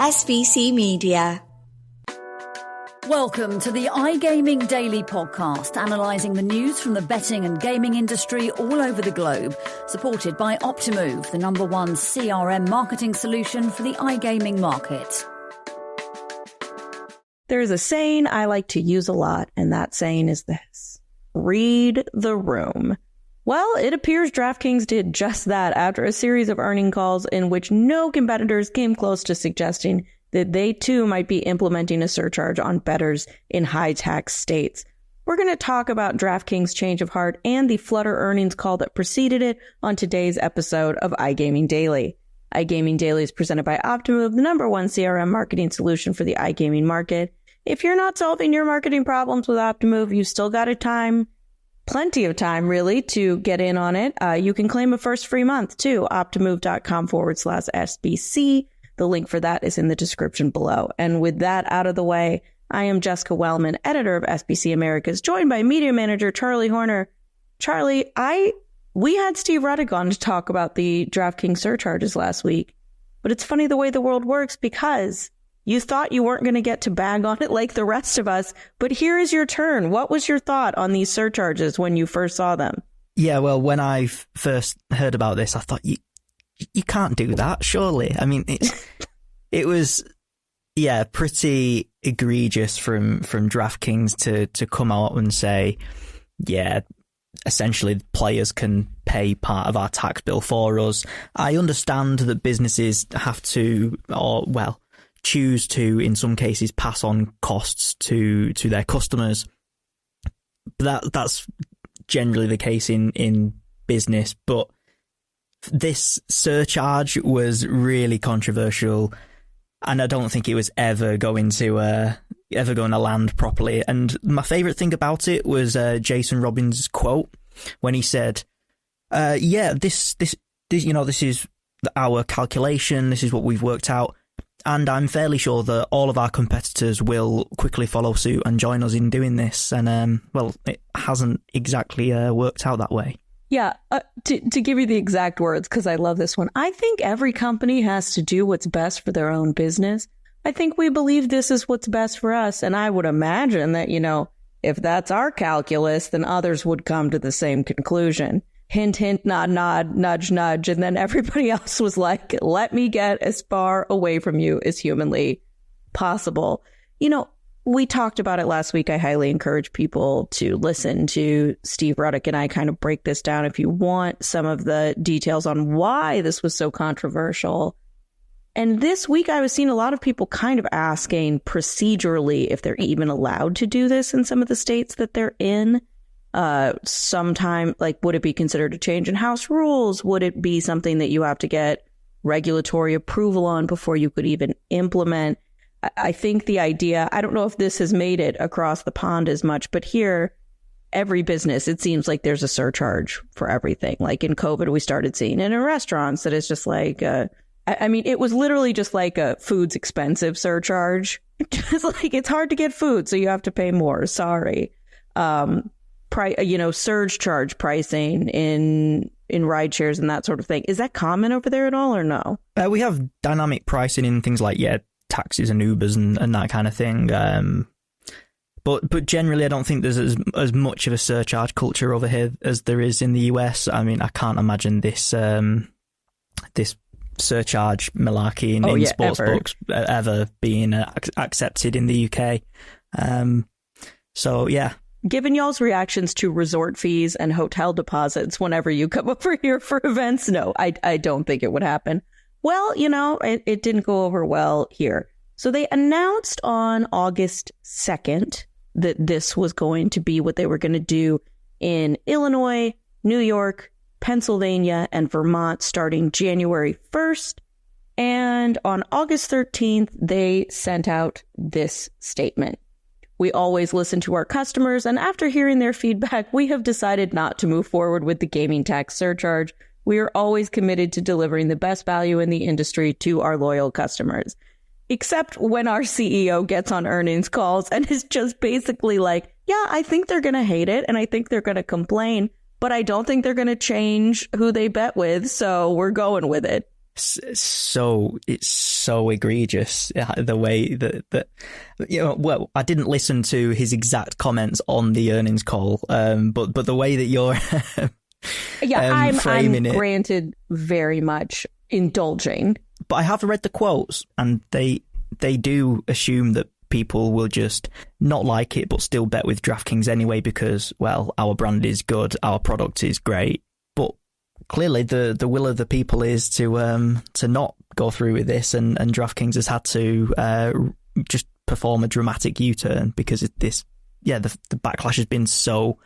SBC Media. Welcome to the iGaming Daily Podcast, analysing the news from the betting and gaming industry all over the globe, supported by Optimove, the #1 CRM marketing solution for the iGaming market. There's a saying I like to use a lot, and that saying is this: read the room. Well, it appears DraftKings did just that after a series of earnings calls in which no competitors came close to suggesting that they too might be implementing a surcharge on bettors in high-tax states. We're going to talk about DraftKings' change of heart and the Flutter earnings call that preceded it on today's episode of iGaming Daily. iGaming Daily is presented by Optimove, the #1 CRM marketing solution for the iGaming market. If you're not solving your marketing problems with Optimove, you still got plenty of time, really, to get in on it. You can claim a first free month, too. Optimove.com/SBC. The link for that is in the description below. And with that out of the way, I am Jessica Welman, editor of SBC Americas, joined by media manager Charlie Horner. Charlie, we had Steve Ruddick on to talk about the DraftKings surcharges last week. But it's funny the way the world works, because you thought you weren't going to get to bag on it like the rest of us. But here is your turn. What was your thought on these surcharges when you first saw them? Yeah, well, when I first heard about this, I thought, you can't do that, surely. I mean, it was, pretty egregious from DraftKings to come out and say, essentially players can pay part of our tax bill for us. I understand that businesses have to, choose to, in some cases, pass on costs to their customers. But that's generally the case in business. But this surcharge was really controversial, and I don't think it was ever going to land properly. And my favourite thing about it was Jason Robbins' quote when he said, this is our calculation, this is what we've worked out, and I'm fairly sure that all of our competitors will quickly follow suit and join us in doing this. And, it hasn't exactly worked out that way. Yeah, to give you the exact words, because I love this one, I think every company has to do what's best for their own business. I think we believe this is what's best for us. And I would imagine that, if that's our calculus, then others would come to the same conclusion. Hint, hint, nod, nod, nudge, nudge. And then everybody else was like, let me get as far away from you as humanly possible. We talked about it last week. I highly encourage people to listen to Steve Ruddick and I kind of break this down if you want some of the details on why this was so controversial. And this week I was seeing a lot of people kind of asking procedurally if they're even allowed to do this in some of the states that they're in. Sometime, would it be considered a change in house rules? Would it be something that you have to get regulatory approval on before you could even implement? I think the idea, I don't know if this has made it across the pond as much, but here, every business, it seems like there's a surcharge for everything. Like in COVID, we started seeing it in restaurants that it's just it was literally just like a food's expensive surcharge. Just like it's hard to get food, so you have to pay more. Sorry. Surge charge pricing in ride shares and that sort of thing. Is that common over there at all or no? We have dynamic pricing in things like, taxis and Ubers and that kind of thing. But generally, I don't think there's as much of a surcharge culture over here as there is in the US. I mean, I can't imagine this surcharge malarkey in sportsbooks ever being accepted in the UK. Given y'all's reactions to resort fees and hotel deposits whenever you come over here for events, no, I don't think it would happen. Well, it didn't go over well here. So they announced on August 2nd that this was going to be what they were going to do in Illinois, New York, Pennsylvania, and Vermont starting January 1st. And on August 13th, they sent out this statement. We always listen to our customers, and after hearing their feedback, we have decided not to move forward with the gaming tax surcharge. We are always committed to delivering the best value in the industry to our loyal customers. Except when our CEO gets on earnings calls and is just basically like, yeah, I think they're going to hate it and I think they're going to complain, but I don't think they're going to change who they bet with, so we're going with it. it's so egregious the way that well, I didn't listen to his exact comments on the earnings call, but the way that you're I'm framing it, granted very much indulging, but I have read the quotes, and they do assume that people will just not like it but still bet with DraftKings anyway because, well, our brand is good, our product is great. But clearly the will of the people is to not go through with this, and DraftKings has had to just perform a dramatic U-turn because the backlash has been so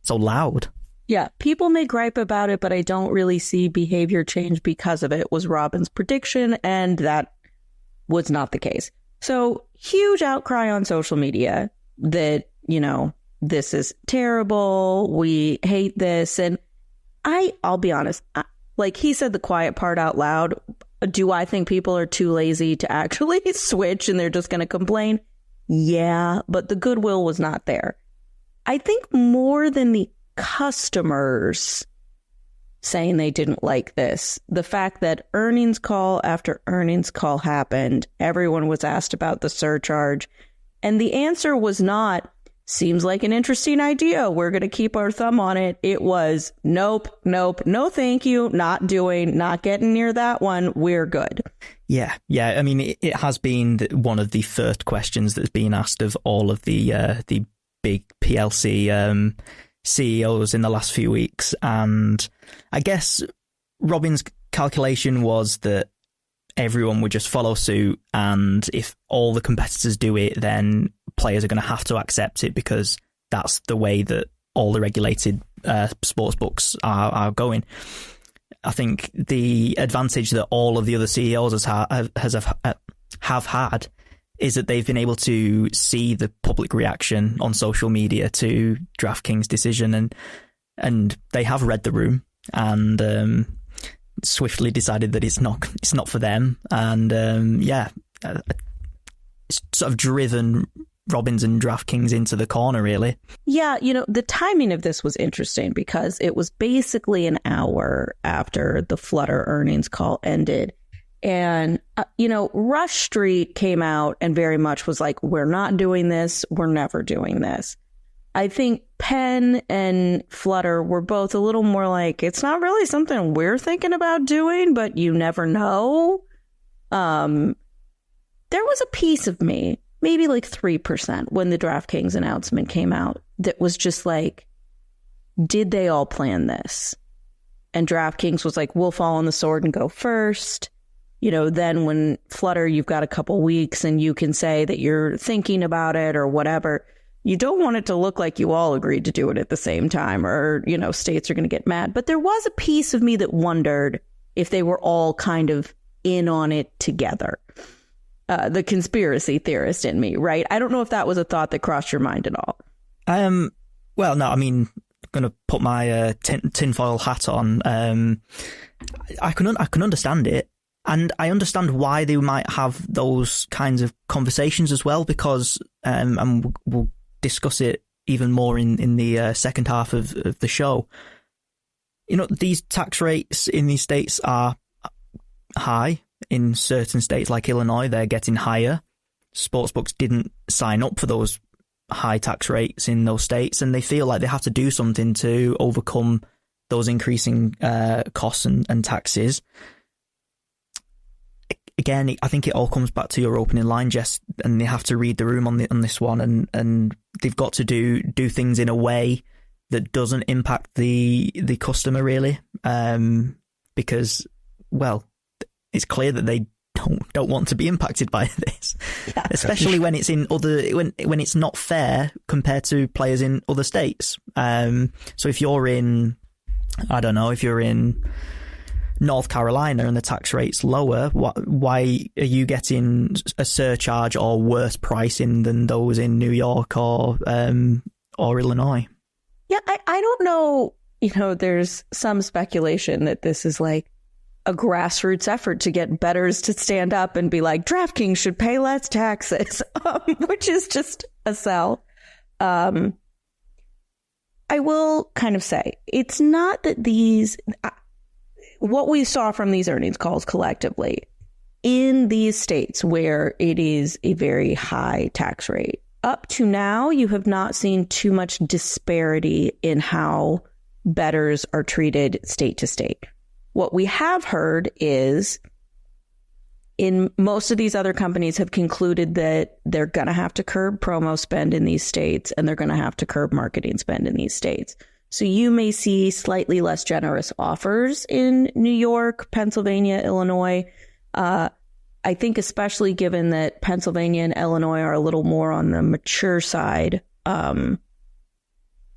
loud. Yeah, people may gripe about it, but I don't really see behavior change because of it, was Robin's prediction, and that was not the case. So huge outcry on social media that, this is terrible. We hate this. And I'll be honest, like he said the quiet part out loud. Do I think people are too lazy to actually switch and they're just going to complain? Yeah, but the goodwill was not there. I think more than the customers saying they didn't like this, the fact that earnings call after earnings call happened, everyone was asked about the surcharge, and the answer was not, seems like an interesting idea, we're going to keep our thumb on it. It was, nope, no thank you, not getting near that one, we're good. Yeah. I mean, it has been one of the first questions that's been asked of all of the big PLC CEOs in the last few weeks, and I guess Robin's calculation was that everyone would just follow suit, and if all the competitors do it, then players are going to have to accept it because that's the way that all the regulated sports books are going. I think the advantage that all of the other CEOs have had is that they've been able to see the public reaction on social media to DraftKings' decision, and they have read the room and swiftly decided that it's not for them, and it's sort of driven Robbins and DraftKings into the corner, really. Yeah, the timing of this was interesting because it was basically an hour after the Flutter earnings call ended. And, Rush Street came out and very much was like, we're not doing this. We're never doing this. I think Penn and Flutter were both a little more like, it's not really something we're thinking about doing, but you never know. There was a piece of me, maybe like 3%, when the DraftKings announcement came out that was just like, did they all plan this? And DraftKings was like, we'll fall on the sword and go first. Then when Flutter, you've got a couple weeks and you can say that you're thinking about it or whatever. You don't want it to look like you all agreed to do it at the same time or, states are going to get mad. But there was a piece of me that wondered if they were all kind of in on it together. The conspiracy theorist in me, right? I don't know if that was a thought that crossed your mind at all. Well, no, I mean, I'm going to put my tinfoil hat on. I can understand it. And I understand why they might have those kinds of conversations as well, because, and we'll discuss it even more in the second half of the show. These tax rates in these states are high. In certain states like Illinois, they're getting higher. Sportsbooks didn't sign up for those high tax rates in those states, and they feel like they have to do something to overcome those increasing costs and taxes. Again, I think it all comes back to your opening line, Jess, and they have to read the room on this one, and they've got to do things in a way that doesn't impact the customer really, because, well, it's clear that they don't want to be impacted by this, yeah. Especially when it's in when it's not fair compared to players in other states. So if you're in, I don't know, if you're in North Carolina and the tax rate's lower, why are you getting a surcharge or worse pricing than those in New York or Illinois? Yeah, I don't know. There's some speculation that this is like a grassroots effort to get bettors to stand up and be like, DraftKings should pay less taxes, which is just a sell. I will kind of say, it's not that these... what we saw from these earnings calls collectively, in these states where it is a very high tax rate, up to now, you have not seen too much disparity in how bettors are treated state to state. What we have heard is in most of these other companies have concluded that they're going to have to curb promo spend in these states and they're going to have to curb marketing spend in these states. So you may see slightly less generous offers in New York, Pennsylvania, Illinois. I think especially given that Pennsylvania and Illinois are a little more on the mature side,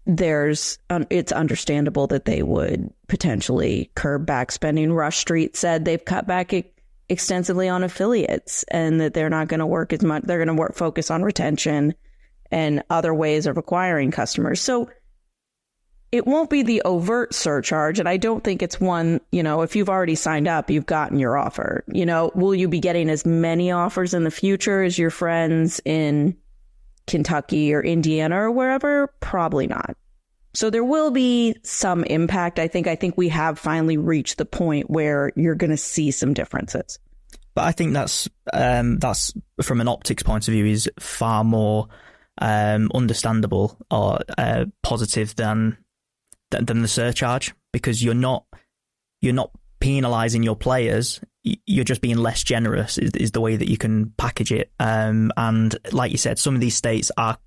it's understandable that they would potentially curb back spending. Rush Street said they've cut back extensively on affiliates and that they're not going to work as much. They're going to focus on retention and other ways of acquiring customers. So it won't be the overt surcharge. And I don't think it's one, if you've already signed up, you've gotten your offer. Will you be getting as many offers in the future as your friends in Kentucky or Indiana or wherever? Probably not. So there will be some impact. I think we have finally reached the point where you're going to see some differences. But I think that's from an optics point of view is far more understandable or positive than the surcharge, because you're not penalizing your players. You're just being less generous is the way that you can package it. And like you said, some of these states are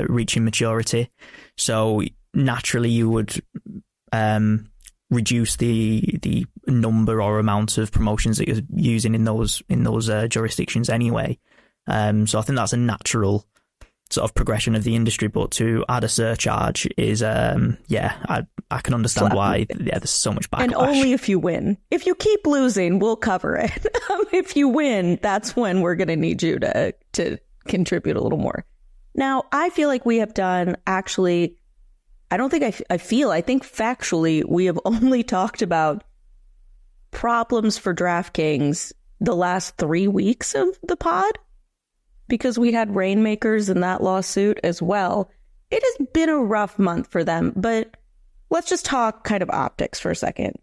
reaching maturity. So naturally you would reduce the number or amount of promotions that you're using in those jurisdictions anyway. So I think that's a natural sort of progression of the industry, but to add a surcharge is I can understand why there's so much backlash. And only if you win. If you keep losing, we'll cover it. If you win, that's when we're going to need you to contribute a little more. Now, I feel like we have done actually, I think factually we have only talked about problems for DraftKings the last 3 weeks of the pod, because we had Rainmakers in that lawsuit as well. It has been a rough month for them, but let's just talk kind of optics for a second.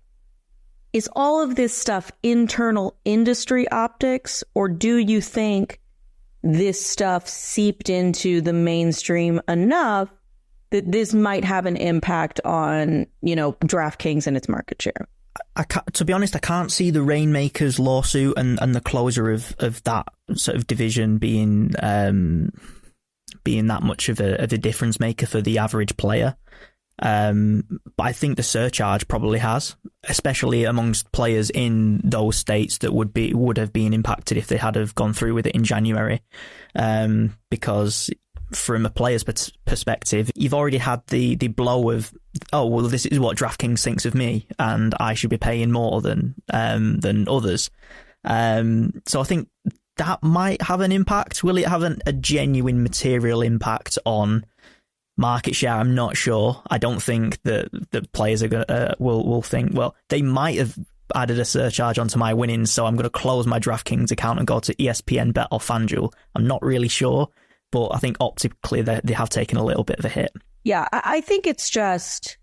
Is all of this stuff internal industry optics, or do you think this stuff seeped into the mainstream enough that this might have an impact on, DraftKings and its market share? To be honest, I can't see the Rainmakers lawsuit and the closure of that sort of division being that much of a difference maker for the average player. But I think the surcharge probably has, especially amongst players in those states that would have been impacted if they had have gone through with it in January. Because from a player's perspective, you've already had the blow of, oh, well, this is what DraftKings thinks of me, and I should be paying more than others. So I think that might have an impact. Will it have a genuine material impact on market share? I'm not sure. I don't think that players are will think, well, they might have added a surcharge onto my winnings, so I'm going to close my DraftKings account and go to ESPN Bet or FanDuel. I'm not really sure. But I think optically they have taken a little bit of a hit. Yeah, I think it's just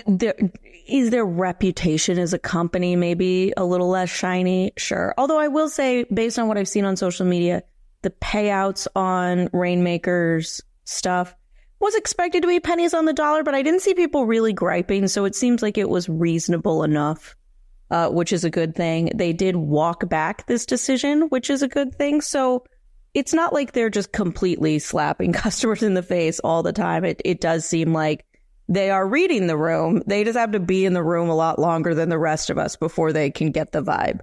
their reputation as a company maybe a little less shiny? Sure. Although I will say, based on what I've seen on social media, the payouts on Rainmakers stuff was expected to be pennies on the dollar, but I didn't see people really griping. So it seems like it was reasonable enough, which is a good thing. They did walk back this decision, which is a good thing. So it's not like they're just completely slapping customers in the face all the time. It does seem like they are reading the room. They just have to be in the room a lot longer than the rest of us before they can get the vibe.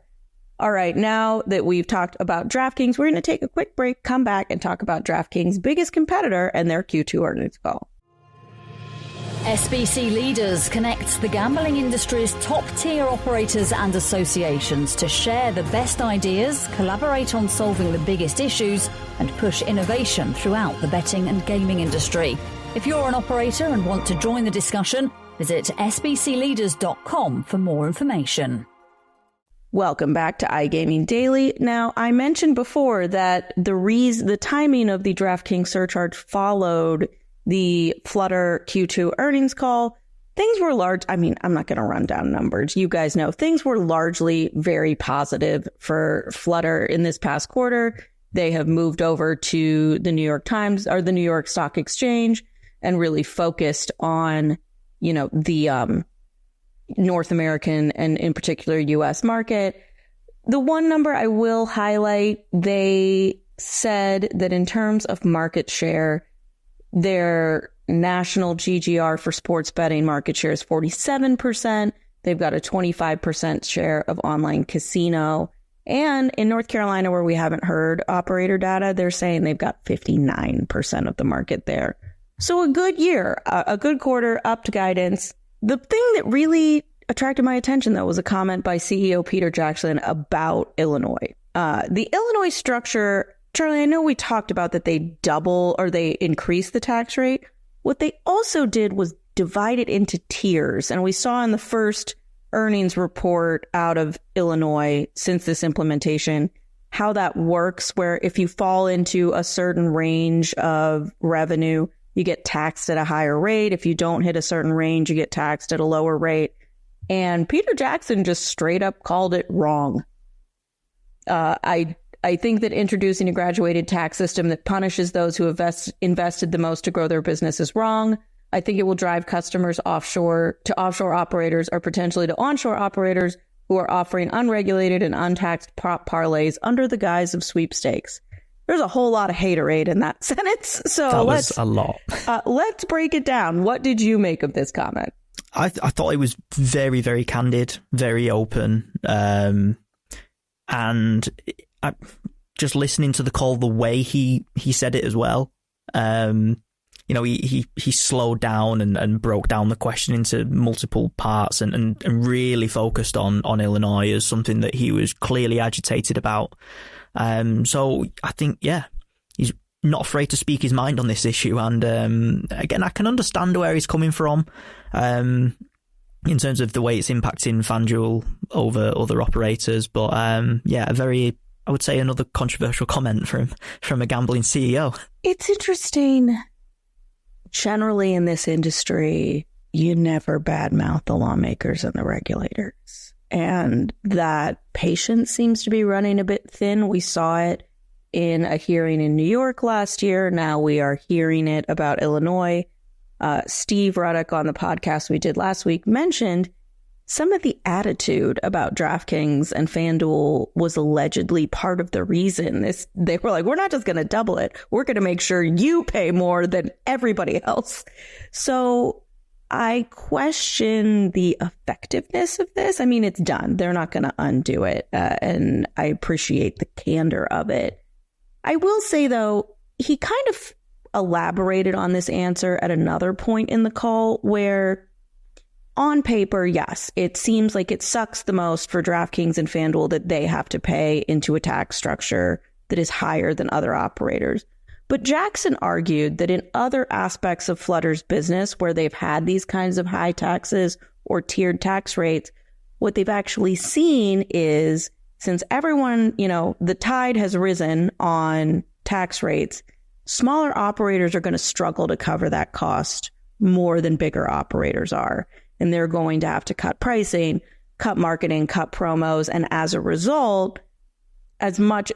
All right, now that we've talked about DraftKings, we're going to take a quick break, come back, and talk about DraftKings' biggest competitor and their Q2 earnings call. SBC Leaders connects the gambling industry's top-tier operators and associations to share the best ideas, collaborate on solving the biggest issues, and push innovation throughout the betting and gaming industry. If you're an operator and want to join the discussion, visit sbcleaders.com for more information. Welcome back to iGaming Daily. Now, I mentioned before that the timing of the DraftKings surcharge followed the Flutter Q2 earnings call. things were I'm not going to run down numbers. You guys know things were largely very positive for Flutter in this past quarter. They have moved over to the New York Times or the New York Stock Exchange and really focused on, the North American and in particular U.S. market. The one number I will highlight, they said that in terms of market share, their national GGR for sports betting market share is 47%. They've got a 25% share of online casino. And in North Carolina, where we haven't heard operator data, they're saying they've got 59% of the market there. So a good year, a good quarter, up to guidance. The thing that really attracted my attention, though, was a comment by CEO Peter Jackson about Illinois. The Illinois structure, Charlie, I know we talked about that they increased the tax rate. What they also did was divide it into tiers. And we saw in the first earnings report out of Illinois since this implementation how that works, where if you fall into a certain range of revenue, you get taxed at a higher rate. If you don't hit a certain range, you get taxed at a lower rate. And Peter Jackson just straight up called it wrong. I think that introducing a graduated tax system that punishes those who have invested the most to grow their business is wrong. I think it will drive customers offshore to offshore operators or potentially to onshore operators who are offering unregulated and untaxed prop parlays under the guise of sweepstakes. There's a whole lot of haterade in that sentence. So that was a lot. Let's break it down. What did you make of this comment? I thought it was very, very candid, very open. And just listening to the call, the way he said it as well. He slowed down and broke down the question into multiple parts and really focused on Illinois as something that he was clearly agitated about. So I think, he's not afraid to speak his mind on this issue. And again, I can understand where he's coming from in terms of the way it's impacting FanDuel over other operators. But I would say another controversial comment from a gambling CEO. It's interesting. Generally in this industry, you never badmouth the lawmakers and the regulators. And that patience seems to be running a bit thin. We saw it in a hearing in New York last year. Now we are hearing it about Illinois. Steve Ruddock on the podcast we did last week mentioned some of the attitude about DraftKings and FanDuel was allegedly part of the reason they were like, we're not just going to double it. We're going to make sure you pay more than everybody else. So I question the effectiveness of this. I mean, it's done. They're not going to undo it. And I appreciate the candor of it. I will say, though, he kind of elaborated on this answer at another point in the call where on paper, yes, it seems like it sucks the most for DraftKings and FanDuel that they have to pay into a tax structure that is higher than other operators. But Jackson argued that in other aspects of Flutter's business where they've had these kinds of high taxes or tiered tax rates, what they've actually seen is since everyone, the tide has risen on tax rates, smaller operators are going to struggle to cover that cost more than bigger operators are. And they're going to have to cut pricing, cut marketing, cut promos. And as a result,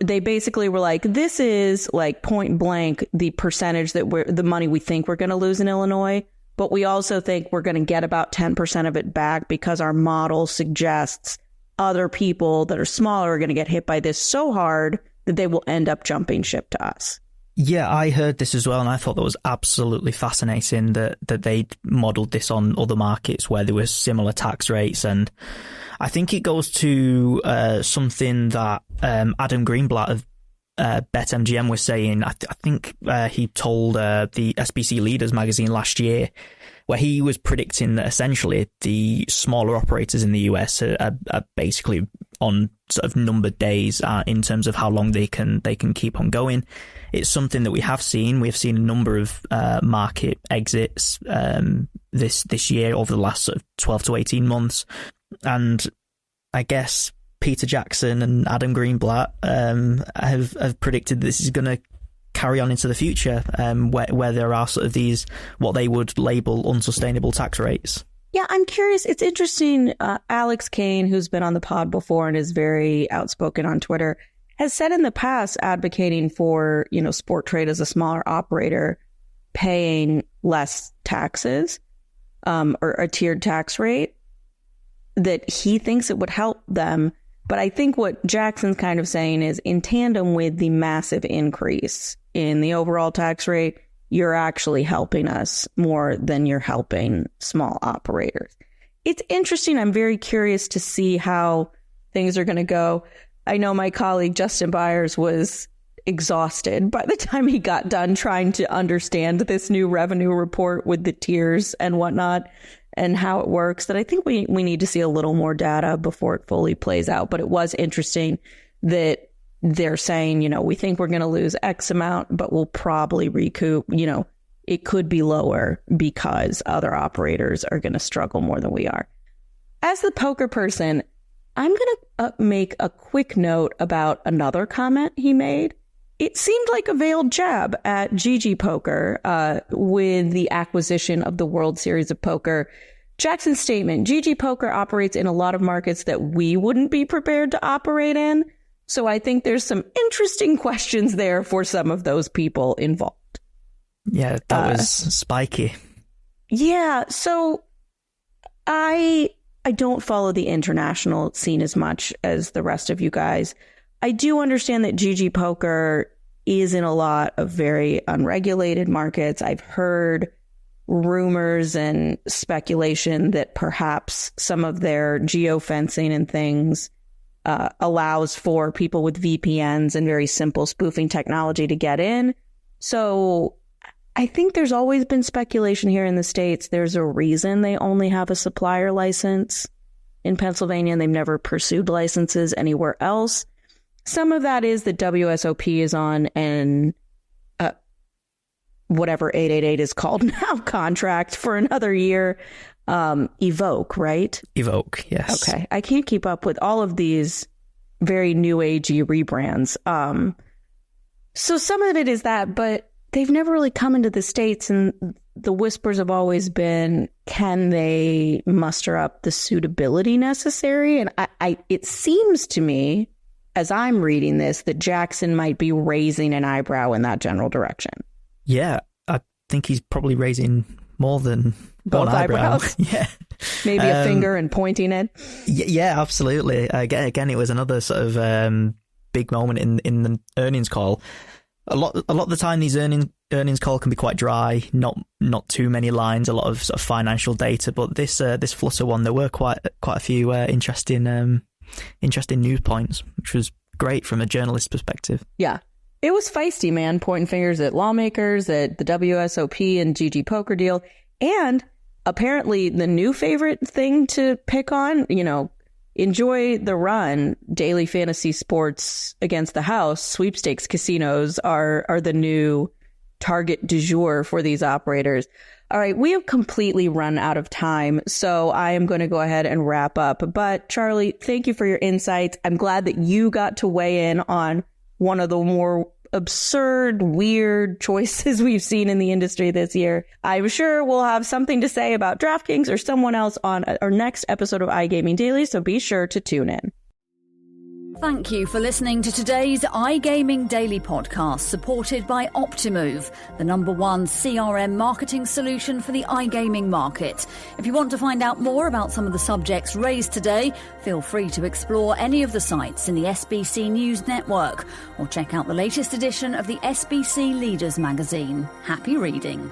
they basically were like, this is like point blank the percentage the money we think we're going to lose in Illinois. But we also think we're going to get about 10% of it back because our model suggests other people that are smaller are going to get hit by this so hard that they will end up jumping ship to us. Yeah, I heard this as well, and I thought that was absolutely fascinating that they'd modelled this on other markets where there were similar tax rates. And I think it goes to something that Adam Greenblatt of BetMGM was saying. I think he told the SBC Leaders magazine last year, where he was predicting that essentially the smaller operators in the US are basically on sort of numbered days in terms of how long they can keep on going. It's something that we have seen. We've seen a number of market exits this year over the last sort of 12 to 18 months. And I guess Peter Jackson and Adam Greenblatt have predicted this is going to carry on into the future, where there are sort of these, what they would label unsustainable tax rates. Yeah, I'm curious. It's interesting. Alex Kane, who's been on the pod before and is very outspoken on Twitter, has said in the past advocating for, Sport Trade as a smaller operator paying less taxes or a tiered tax rate, that he thinks it would help them. But I think what Jackson's kind of saying is in tandem with the massive increase in the overall tax rate, you're actually helping us more than you're helping small operators. It's interesting. I'm very curious to see how things are going to go. I know my colleague Justin Byers was exhausted by the time he got done trying to understand this new revenue report with the tiers and whatnot and how it works, that I think we need to see a little more data before it fully plays out. But it was interesting that they're saying, we think we're going to lose X amount, but we'll probably recoup, it could be lower because other operators are going to struggle more than we are. As the poker person, I'm going to make a quick note about another comment he made. It seemed like a veiled jab at GG Poker with the acquisition of the World Series of Poker. Jackson's statement, GG Poker operates in a lot of markets that we wouldn't be prepared to operate in. So I think there's some interesting questions there for some of those people involved. Yeah, that was spiky. Yeah, so I don't follow the international scene as much as the rest of you guys. I do understand that GG Poker is in a lot of very unregulated markets. I've heard rumors and speculation that perhaps some of their geofencing and things allows for people with VPNs and very simple spoofing technology to get in. So I think there's always been speculation here in the States. There's a reason they only have a supplier license in Pennsylvania and they've never pursued licenses anywhere else. Some of that is that WSOP is on an whatever 888 is called now contract for another year. Evoke, right? Evoke, yes. Okay. I can't keep up with all of these very new agey rebrands. So some of it is that, but they've never really come into the States, and the whispers have always been, can they muster up the suitability necessary? And it seems to me, as I'm reading this, that Jackson might be raising an eyebrow in that general direction. Yeah, I think he's probably raising more than both one eyebrow. Eyebrows. Yeah, maybe a finger and pointing it. Yeah, absolutely. Again, it was another sort of big moment in the earnings call. A lot of the time, these earnings call can be quite dry, not too many lines, a lot of sort of financial data. But this Flutter one, there were quite a few interesting news points, which was great from a journalist perspective. Yeah. It was feisty, man, pointing fingers at lawmakers, at the WSOP and GG Poker deal. And apparently the new favorite thing to pick on, enjoy the run. Daily fantasy sports against the house, sweepstakes casinos are the new target du jour for these operators. All right, we have completely run out of time, so I am going to go ahead and wrap up. But Charlie, thank you for your insights. I'm glad that you got to weigh in on one of the more absurd, weird choices we've seen in the industry this year. I'm sure we'll have something to say about DraftKings or someone else on our next episode of iGaming Daily, so be sure to tune in. Thank you for listening to today's iGaming Daily podcast, supported by Optimove, the #1 CRM marketing solution for the iGaming market. If you want to find out more about some of the subjects raised today, feel free to explore any of the sites in the SBC News network or check out the latest edition of the SBC Leaders magazine. Happy reading.